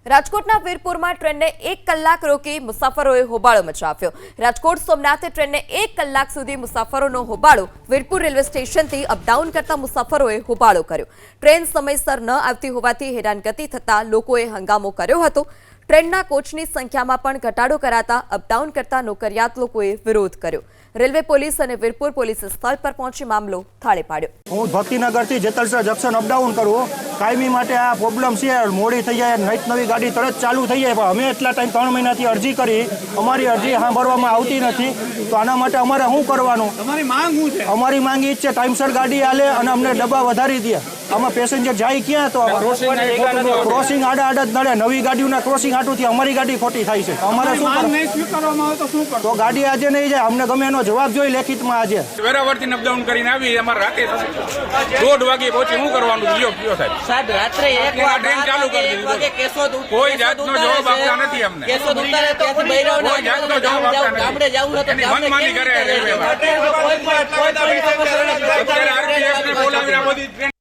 રાજકોટના વીરપુરમાં ટ્રેનને 1 કલાક રોકી મુસાફરોએ હોબાળો મચાવ્યો। રાજકોટ સોમનાથ ટ્રેનને 1 કલાક સુધી મુસાફરોનો હોબાળો। વીરપુર રેલવે સ્ટેશનથી અપડાઉન કરતા મુસાફરોએ હોબાળો કર્યો। ટ્રેન સમયસર ન આવતી હોવાથી હેરાનગતિ થતા લોકોએ હંગામો કર્યો હતો। ટ્રેનના કોચની સંખ્યામાં પણ ઘટાડો કરાતા અપડાઉન કરતા નોકરિયાત લોકોએ વિરોધ કર્યો। રેલવે પોલીસ અને વીરપુર પોલીસે સ્થળ પર પહોંચી મામલો થાળે પાડ્યો। હું ભક્તિનગરથી જેતલસર જંકશન અપડાઉન કરું કાયમી માટે આ પ્રોબ્લેમ છે। મોડી થઈ જાય, નઈત નવી ગાડી તરત ચાલુ થઈ જાય, પણ અમે એટલા ટાઈમ 3 મહિનાથી અરજી કરી, અમારી અરજી સાંભળવામાં આવતી નથી। તો આના માટે અમારે શું કરવાનું? અમારી માંગ શું છે? અમારી માંગ એ જ છે ટાઈમસર ગાડી આલે અને અમને ડબ્બા વધારી દે। આમાં પેસેન્જર જાય ક્યાં? તો ક્રોસિંગ આડા જ નડે। નવી ગાડીઓના ક્રોસિંગ આટુથી અમારી ગાડી ખોટી થાય છે। અમારે શું માંગ કરવું? નહીં સ્વીકારવામાં આવે તો શું કરો? તો ગાડી આજે નહીં જાય, અમને ગમે એનો જવાબ જોઈ લેખિતમાં આજે। વેરાવળથી અપડાઉન કરીને આવી અમારે રાતે 1:30 વાગે પહોંચી શું કરવાનું? કયો સાહેબ રાત્રે 1 ટ્રેન ચાલુ કરી દીધી। વાગે કેશોદ કોઈ જાતનો જવાબ આપતા નથી અમને। કેશોદ ઉતારે ત્યાંથી બૈરાઓને કોઈ જાતનો જવાબ આપતા નથી। ગામડે જવું હતું એની મનમાની કરે રેલવેમાં। કોઈ પણ અત્યારે RPF ને બોલાવીને આ બધી ટ્રેન